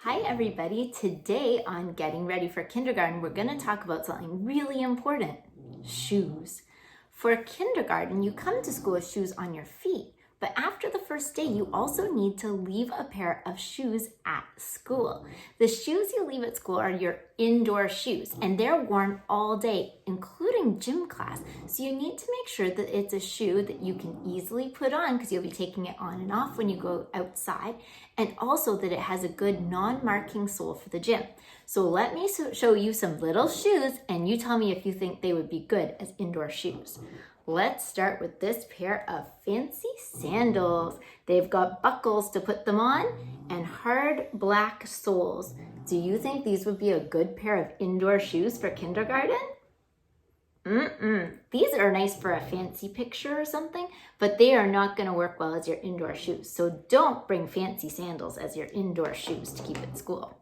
Hi everybody, today on Getting Ready for Kindergarten, we're going to talk about something really important, shoes. For kindergarten, you come to school with shoes on your feet, but after the first day, you also need to leave a pair of shoes at school. The shoes you leave at school are your indoor shoes, and they're worn all day, including gym class. So you need to make sure that it's a shoe that you can easily put on because you'll be taking it on and off when you go outside, and also that it has a good non-marking sole for the gym. So let me show you some little shoes, and you tell me if you think they would be good as indoor shoes. Let's start with this pair of fancy sandals. They've got buckles to put them on and hard black soles. Do you think these would be a good pair of indoor shoes for kindergarten? These are nice for a fancy picture or something, but they are not going to work well as your indoor shoes. So don't bring fancy sandals as your indoor shoes to keep at school.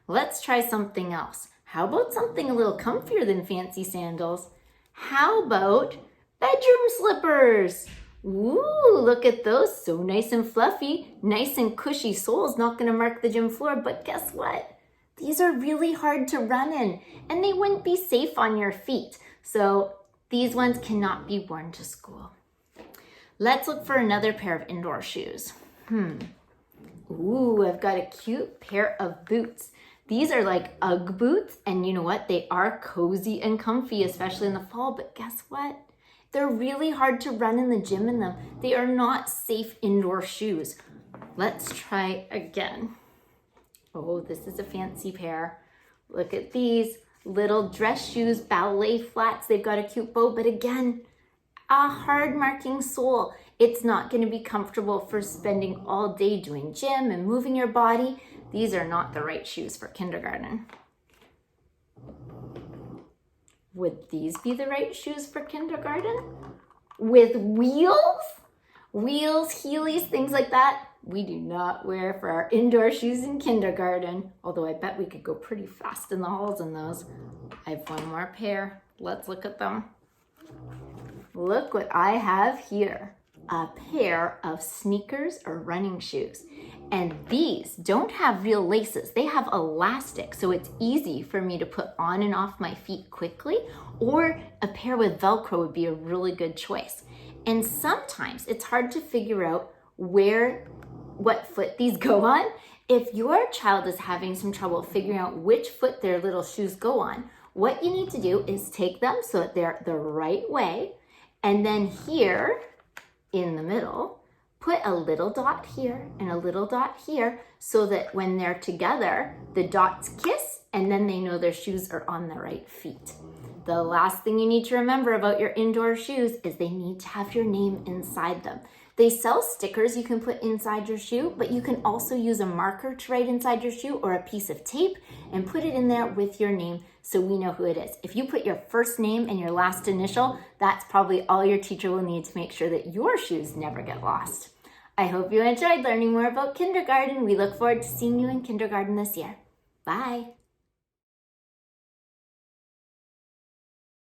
Let's try something else. How about something a little comfier than fancy sandals? How about bedroom slippers? Ooh, look at those, so nice and fluffy, nice and cushy soles, not gonna mark the gym floor, but guess what? These are really hard to run in, and they wouldn't be safe on your feet. So these ones cannot be worn to school. Let's look for another pair of indoor shoes. Ooh, I've got a cute pair of boots. These are like Ugg boots, and you know what? They are cozy and comfy, especially in the fall, but guess what? They're really hard to run in the gym in them. They are not safe indoor shoes. Let's try again. Oh, this is a fancy pair. Look at these little dress shoes, ballet flats. They've got a cute bow, but again, a hard marking sole. It's not going to be comfortable for spending all day doing gym and moving your body. These are not the right shoes for kindergarten. Would these be the right shoes for kindergarten? With wheels? Wheels, Heelys, things like that? We do not wear for our indoor shoes in kindergarten, although I bet we could go pretty fast in the halls in those. I have one more pair. Let's look at them. Look what I have here. A pair of sneakers or running shoes. And these don't have real laces. They have elastic, so it's easy for me to put on and off my feet quickly, or a pair with Velcro would be a really good choice. And sometimes it's hard to figure out what foot these go on. If your child is having some trouble figuring out which foot their little shoes go on, what you need to do is take them so that they're the right way, and then here in the middle, put a little dot here and a little dot here so that when they're together, the dots kiss and then they know their shoes are on the right feet. The last thing you need to remember about your indoor shoes is they need to have your name inside them. They sell stickers you can put inside your shoe, but you can also use a marker to write inside your shoe or a piece of tape and put it in there with your name so we know who it is. If you put your first name and your last initial, that's probably all your teacher will need to make sure that your shoes never get lost. I hope you enjoyed learning more about kindergarten. We look forward to seeing you in kindergarten this year. Bye.